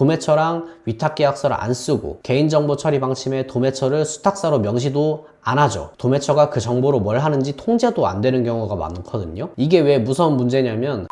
도매처랑 위탁계약서를 안 쓰고 개인정보 처리 방침에 도매처를 수탁사로 명시도 안 하죠. 도매처가 그 정보로 뭘 하는지 통제도 안 되는 경우가 많거든요. 이게 왜 무서운 문제냐면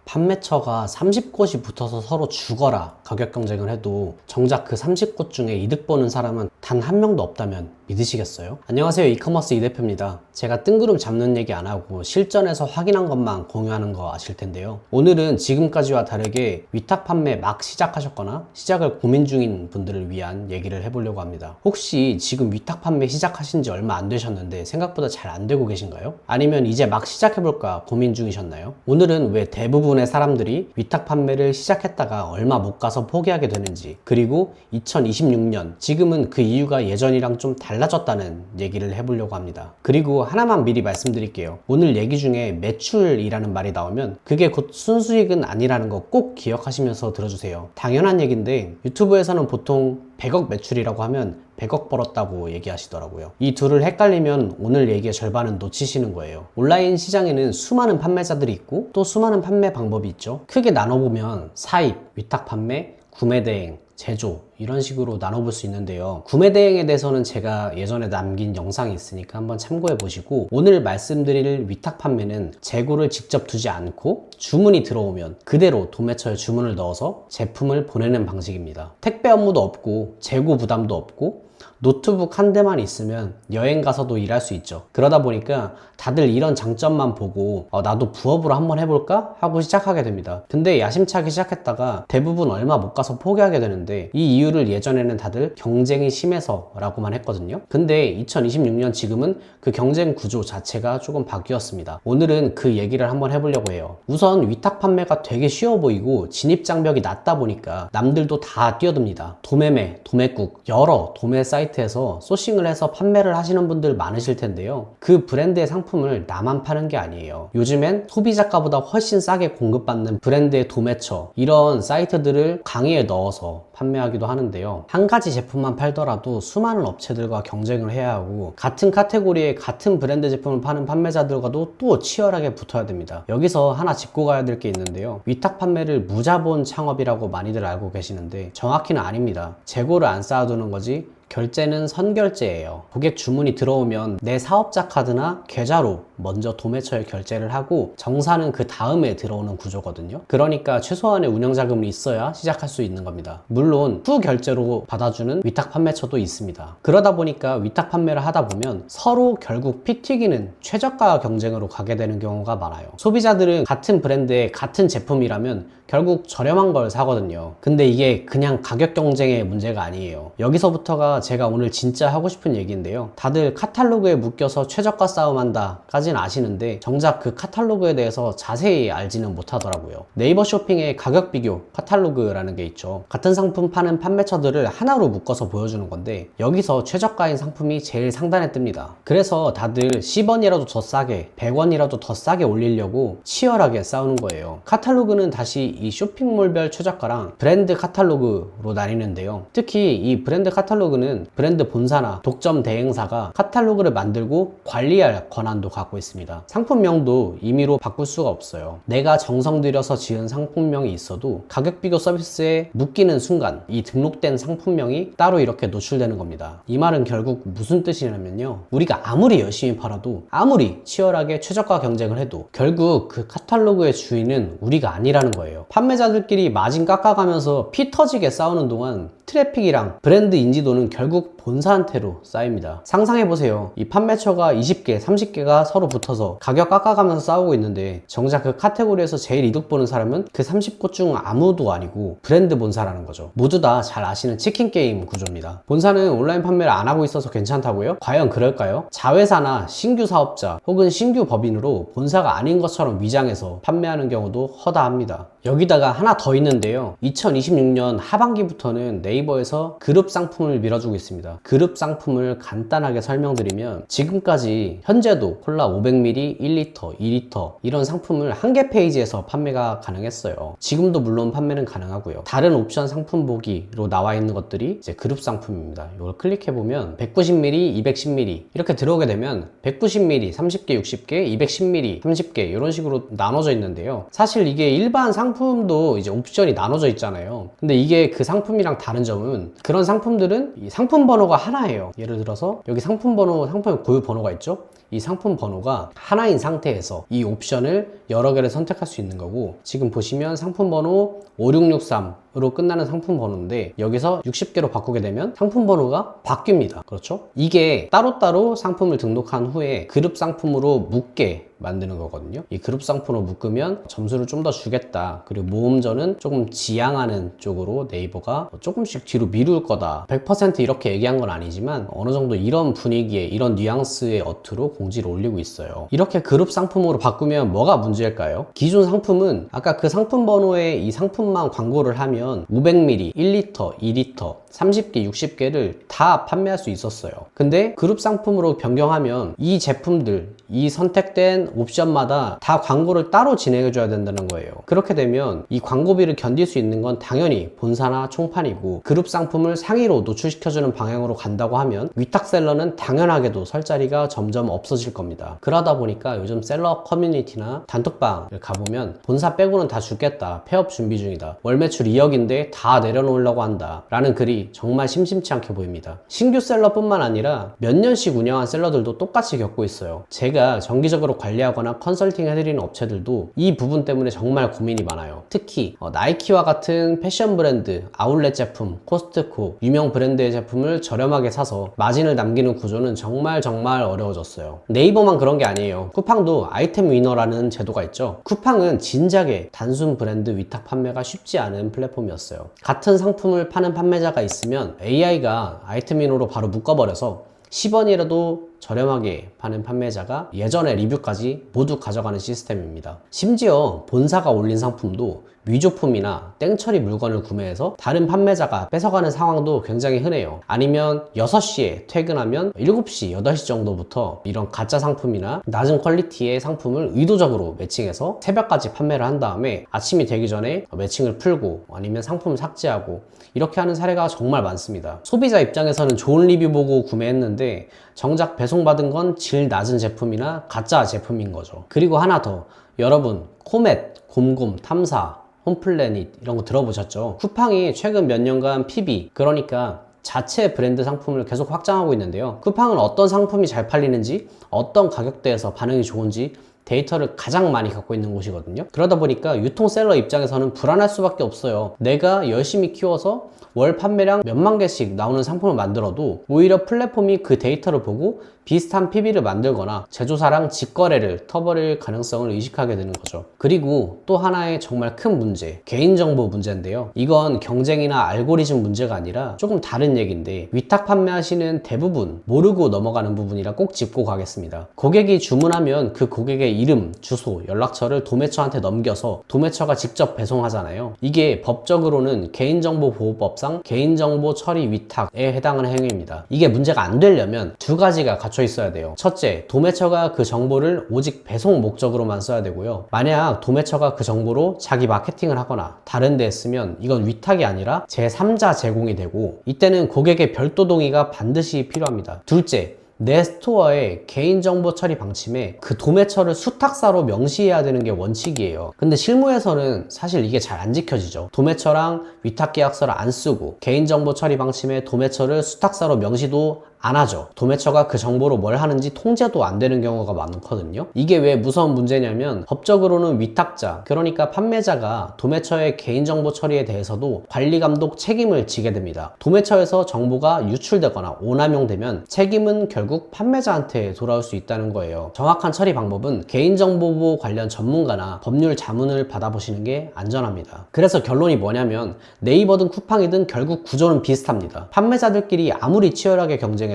판매처가 30곳이 붙어서 서로 죽어라 가격 경쟁을 해도 정작 그 30곳 중에 이득 보는 사람은 단 한 명도 없다면 믿으시겠어요? 안녕하세요, 이커머스 이대표입니다. 제가 뜬구름 잡는 얘기 안 하고 실전에서 확인한 것만 공유하는 거 아실 텐데요. 오늘은 지금까지와 다르게 위탁 판매 막 시작하셨거나 시작을 고민 중인 분들을 위한 얘기를 해보려고 합니다. 혹시 지금 위탁 판매 시작하신 지 얼마 안 되셨는데 생각보다 잘 안 되고 계신가요? 아니면 이제 막 시작해볼까 고민 중이셨나요? 오늘은 왜 대부분의 사람들이 위탁 판매를 시작했다가 얼마 못 가서 포기하게 되는지, 그리고 2026년 지금은 그 이유가 예전이랑 좀 달라졌다는 얘기를 해보려고 합니다. 그리고 하나만 미리 말씀드릴게요. 오늘 얘기 중에 매출이라는 말이 나오면 그게 곧 순수익은 아니라는 거 꼭 기억하시면서 들어주세요. 당연한 얘기인데 유튜브에서는 보통 100억 매출이라고 하면 100억 벌었다고 얘기하시더라고요. 이 둘을 헷갈리면 오늘 얘기의 절반은 놓치시는 거예요. 온라인 시장에는 수많은 판매자들이 있고 또 수많은 판매 방법이 있죠. 크게 나눠보면 사입, 위탁 판매, 구매 대행, 제조 이런 식으로 나눠볼 수 있는데요. 구매 대행에 대해서는 제가 예전에 남긴 영상이 있으니까 한번 참고해 보시고, 오늘 말씀드릴 위탁 판매는 재고를 직접 두지 않고 주문이 들어오면 그대로 도매처에 주문을 넣어서 제품을 보내는 방식입니다. 택배 업무도 없고 재고 부담도 없고 노트북 한 대만 있으면 여행 가서도 일할 수 있죠. 그러다 보니까 다들 이런 장점만 보고 나도 부업으로 한번 해볼까? 하고 시작하게 됩니다. 근데 야심차게 시작했다가 대부분 얼마 못 가서 포기하게 되는데, 이 이유를 예전에는 다들 경쟁이 심해서 라고만 했거든요. 근데 2026년 지금은 그 경쟁 구조 자체가 조금 바뀌었습니다. 오늘은 그 얘기를 한번 해보려고 해요. 우선 위탁 판매가 되게 쉬워 보이고 진입장벽이 낮다 보니까 남들도 다 뛰어듭니다. 도매매, 도매국, 여러 도매 사이트에서 소싱을 해서 판매를 하시는 분들 많으실 텐데요. 그 브랜드의 상품을 나만 파는 게 아니에요. 요즘엔 소비자가보다 훨씬 싸게 공급받는 브랜드의 도매처, 이런 사이트들을 강의에 넣어서 판매하기도 하는데요. 한 가지 제품만 팔더라도 수많은 업체들과 경쟁을 해야 하고 같은 카테고리에 같은 브랜드 제품을 파는 판매자들과도 또 치열하게 붙어야 됩니다. 여기서 하나 짚고 가야 될 게 있는데요. 위탁 판매를 무자본 창업이라고 많이들 알고 계시는데 정확히는 아닙니다. 재고를 안 쌓아두는 거지 결제는 선결제예요. 고객 주문이 들어오면 내 사업자 카드나 계좌로 먼저 도매처에 결제를 하고 정산은 그 다음에 들어오는 구조거든요. 그러니까 최소한의 운영자금이 있어야 시작할 수 있는 겁니다. 물론 후 결제로 받아주는 위탁 판매처도 있습니다. 그러다 보니까 위탁 판매를 하다 보면 서로 결국 피 튀기는 최저가 경쟁으로 가게 되는 경우가 많아요. 소비자들은 같은 브랜드의 같은 제품이라면 결국 저렴한 걸 사거든요. 근데 이게 그냥 가격 경쟁의 문제가 아니에요. 여기서부터가 제가 오늘 진짜 하고 싶은 얘기인데요. 다들 카탈로그에 묶여서 최저가 싸움한다 까지는 아시는데 정작 그 카탈로그에 대해서 자세히 알지는 못하더라고요. 네이버 쇼핑에 가격 비교 카탈로그라는 게 있죠. 같은 상품 파는 판매처들을 하나로 묶어서 보여주는 건데 여기서 최저가인 상품이 제일 상단에 뜹니다. 그래서 다들 10원이라도 더 싸게, 100원이라도 더 싸게 올리려고 치열하게 싸우는 거예요. 카탈로그는 다시 이 쇼핑몰별 최저가랑 브랜드 카탈로그로 나뉘는데요. 특히 이 브랜드 카탈로그는 브랜드 본사나 독점 대행사가 카탈로그를 만들고 관리할 권한도 갖고 있습니다. 상품명도 임의로 바꿀 수가 없어요. 내가 정성 들여서 지은 상품명이 있어도 가격 비교 서비스에 묶이는 순간 이 등록된 상품명이 따로 이렇게 노출되는 겁니다. 이 말은 결국 무슨 뜻이냐면요. 우리가 아무리 열심히 팔아도 아무리 치열하게 최저가 경쟁을 해도 결국 그 카탈로그의 주인은 우리가 아니라는 거예요. 판매자들끼리 마진 깎아가면서 피 터지게 싸우는 동안 트래픽이랑 브랜드 인지도는 결국 본사한테로 쌓입니다. 상상해보세요. 이 판매처가 20개, 30개가 서로 붙어서 가격 깎아가면서 싸우고 있는데 정작 그 카테고리에서 제일 이득 보는 사람은 그 30곳 중 아무도 아니고 브랜드 본사라는 거죠. 모두 다 잘 아시는 치킨 게임 구조입니다. 본사는 온라인 판매를 안 하고 있어서 괜찮다고요? 과연 그럴까요? 자회사나 신규 사업자 혹은 신규 법인으로 본사가 아닌 것처럼 위장해서 판매하는 경우도 허다합니다. 여기다가 하나 더 있는데요. 2026년 하반기부터는 네이버에서 그룹 상품을 밀어주고 있습니다. 있습니다. 그룹 상품을 간단하게 설명드리면 지금까지 현재도 콜라 500ml, 1리터, 2리터 이런 상품을 한 개 페이지에서 판매가 가능했어요. 지금도 물론 판매는 가능하고요. 다른 옵션 상품 보기로 나와 있는 것들이 이제 그룹 상품입니다. 이걸 클릭해보면 190ml, 210ml 이렇게 들어오게 되면 190ml 30개, 60개, 210ml 30개 이런 식으로 나눠져 있는데요. 사실 이게 일반 상품도 이제 옵션이 나눠져 있잖아요. 근데 이게 그 상품이랑 다른 점은 그런 상품들은 이 상품 번호가 하나예요. 예를 들어서 여기 상품 번호, 상품 고유 번호가 있죠? 이 상품 번호가 하나인 상태에서 이 옵션을 여러 개를 선택할 수 있는 거고, 지금 보시면 상품 번호 5663으로 끝나는 상품 번호인데 여기서 60개로 바꾸게 되면 상품 번호가 바뀝니다. 그렇죠? 이게 따로따로 상품을 등록한 후에 그룹 상품으로 묶게 만드는 거거든요. 이 그룹 상품으로 묶으면 점수를 좀 더 주겠다, 그리고 모음전은 조금 지양하는 쪽으로 네이버가 조금씩 뒤로 미룰 거다, 100% 이렇게 얘기한 건 아니지만 어느 정도 이런 분위기에 이런 뉘앙스의 어투로 공지를 올리고 있어요. 이렇게 그룹 상품으로 바꾸면 뭐가 문제일까요? 기존 상품은 아까 그 상품 번호에 이 상품만 광고를 하면 500ml, 1리터, 2리터 30개, 60개를 다 판매할 수 있었어요. 근데 그룹 상품으로 변경하면 이 제품들, 이 선택된 옵션마다 다 광고를 따로 진행해줘야 된다는 거예요. 그렇게 되면 이 광고비를 견딜 수 있는 건 당연히 본사나 총판이고, 그룹 상품을 상위로 노출시켜주는 방향으로 간다고 하면 위탁셀러는 당연하게도 설 자리가 점점 없어질 겁니다. 그러다 보니까 요즘 셀러 커뮤니티나 단톡방을 가보면 본사 빼고는 다 죽겠다, 폐업 준비 중이다, 월 매출 2억인데 다 내려놓으려고 한다 라는 글이 정말 심심치 않게 보입니다. 신규 셀러뿐만 아니라 몇 년씩 운영한 셀러들도 똑같이 겪고 있어요. 제가 정기적으로 관리하거나 컨설팅 해드리는 업체들도 이 부분 때문에 정말 고민이 많아요. 특히 나이키와 같은 패션 브랜드, 아울렛 제품, 코스트코, 유명 브랜드의 제품을 저렴하게 사서 마진을 남기는 구조는 정말 어려워졌어요. 네이버만 그런 게 아니에요. 쿠팡도 아이템 위너라는 제도가 있죠. 쿠팡은 진작에 단순 브랜드 위탁 판매가 쉽지 않은 플랫폼이었어요. 같은 상품을 파는 판매자가 있으면 AI가 아이템 위너로 바로 묶어버려서 10원이라도 저렴하게 파는 판매자가 예전의 리뷰까지 모두 가져가는 시스템입니다. 심지어 본사가 올린 상품도 위조품이나 땡처리 물건을 구매해서 다른 판매자가 뺏어가는 상황도 굉장히 흔해요. 아니면 6시에 퇴근하면 7시, 8시 정도부터 이런 가짜 상품이나 낮은 퀄리티의 상품을 의도적으로 매칭해서 새벽까지 판매를 한 다음에 아침이 되기 전에 매칭을 풀고 아니면 상품을 삭제하고 이렇게 하는 사례가 정말 많습니다. 소비자 입장에서는 좋은 리뷰 보고 구매했는데 정작 배송받은 건 질 낮은 제품이나 가짜 제품인 거죠. 그리고 하나 더, 여러분 코멧, 곰곰, 탐사, 홈플래닛 이런 거 들어보셨죠? 쿠팡이 최근 몇 년간 PB, 그러니까 자체 브랜드 상품을 계속 확장하고 있는데요. 쿠팡은 어떤 상품이 잘 팔리는지, 어떤 가격대에서 반응이 좋은지 데이터를 가장 많이 갖고 있는 곳이거든요. 그러다 보니까 유통셀러 입장에서는 불안할 수밖에 없어요. 내가 열심히 키워서 월 판매량 몇만 개씩 나오는 상품을 만들어도 오히려 플랫폼이 그 데이터를 보고 비슷한 PB를 만들거나 제조사랑 직거래를 터버릴 가능성을 의식하게 되는 거죠. 그리고 또 하나의 정말 큰 문제, 개인정보 문제인데요. 이건 경쟁이나 알고리즘 문제가 아니라 조금 다른 얘기인데, 위탁 판매하시는 대부분 모르고 넘어가는 부분이라 꼭 짚고 가겠습니다. 고객이 주문하면 그 고객의 이름, 주소, 연락처를 도매처한테 넘겨서 도매처가 직접 배송하잖아요. 이게 법적으로는 개인정보보호법상 개인정보 처리 위탁에 해당하는 행위입니다. 이게 문제가 안 되려면 두 가지가 갖춰 있어야 돼요. 첫째, 도매처가 그 정보를 오직 배송 목적으로만 써야 되고요. 만약 도매처가 그 정보로 자기 마케팅을 하거나 다른 데 쓰면 이건 위탁이 아니라 제3자 제공이 되고, 이때는 고객의 별도 동의가 반드시 필요합니다. 둘째, 내 스토어의 개인정보 처리 방침에 그 도매처를 수탁사로 명시해야 되는 게 원칙이에요. 근데 실무에서는 사실 이게 잘 안 지켜지죠. 도매처랑 위탁계약서를 안 쓰고 개인정보 처리 방침에 도매처를 수탁사로 명시도 안 하죠. 도매처가 그 정보로 뭘 하는지 통제도 안 되는 경우가 많거든요. 이게 왜 무서운 문제냐면, 법적으로는 위탁자, 그러니까 판매자가 도매처의 개인정보 처리에 대해서도 관리감독 책임을 지게 됩니다. 도매처에서 정보가 유출되거나 오남용되면 책임은 결국 판매자한테 돌아올 수 있다는 거예요. 정확한 처리 방법은 개인정보보호 관련 전문가나 법률 자문을 받아보시는 게 안전합니다. 그래서 결론이 뭐냐면, 네이버든 쿠팡이든 결국 구조는 비슷합니다. 판매자들끼리 아무리 치열하게 경쟁해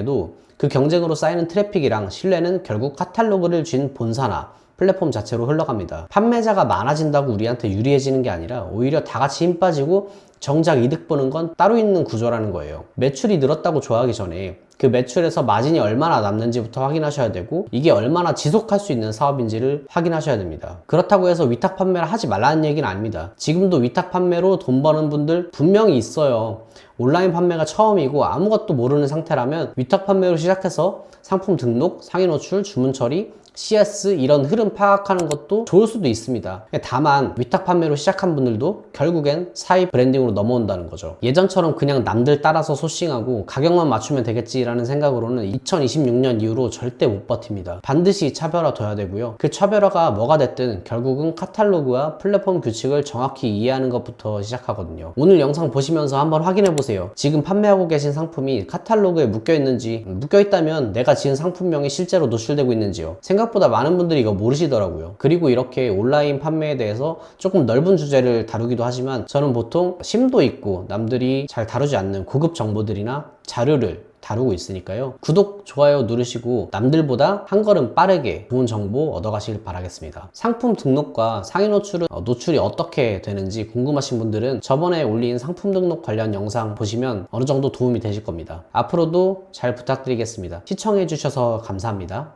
그 경쟁으로 쌓이는 트래픽이랑 신뢰는 결국 카탈로그를 쥔 본사나 플랫폼 자체로 흘러갑니다. 판매자가 많아진다고 우리한테 유리해지는 게 아니라 오히려 다 같이 힘 빠지고 정작 이득 보는 건 따로 있는 구조라는 거예요. 매출이 늘었다고 좋아하기 전에 그 매출에서 마진이 얼마나 남는지부터 확인하셔야 되고, 이게 얼마나 지속할 수 있는 사업인지를 확인하셔야 됩니다. 그렇다고 해서 위탁 판매를 하지 말라는 얘기는 아닙니다. 지금도 위탁 판매로 돈 버는 분들 분명히 있어요. 온라인 판매가 처음이고 아무것도 모르는 상태라면 위탁 판매로 시작해서 상품 등록, 상위 노출, 주문 처리, CS 이런 흐름 파악하는 것도 좋을 수도 있습니다. 다만 위탁 판매로 시작한 분들도 결국엔 사입 브랜딩으로 넘어온다는 거죠. 예전처럼 그냥 남들 따라서 소싱하고 가격만 맞추면 되겠지라는 생각으로는 2026년 이후로 절대 못 버팁니다. 반드시 차별화 둬야 되고요. 그 차별화가 뭐가 됐든 결국은 카탈로그와 플랫폼 규칙을 정확히 이해하는 것부터 시작하거든요. 오늘 영상 보시면서 한번 확인해 보세요. 지금 판매하고 계신 상품이 카탈로그에 묶여 있는지, 묶여 있다면 내가 지은 상품명이 실제로 노출되고 있는지요. 생각보다 많은 분들이 이거 모르시더라고요. 그리고 이렇게 온라인 판매에 대해서 조금 넓은 주제를 다루기도 하지만 저는 보통 심도 있고 남들이 잘 다루지 않는 고급 정보들이나 자료를 다루고 있으니까요. 구독, 좋아요 누르시고 남들보다 한 걸음 빠르게 좋은 정보 얻어가시길 바라겠습니다. 상품 등록과 상위 노출은 노출이 어떻게 되는지 궁금하신 분들은 저번에 올린 상품 등록 관련 영상 보시면 어느 정도 도움이 되실 겁니다. 앞으로도 잘 부탁드리겠습니다. 시청해주셔서 감사합니다.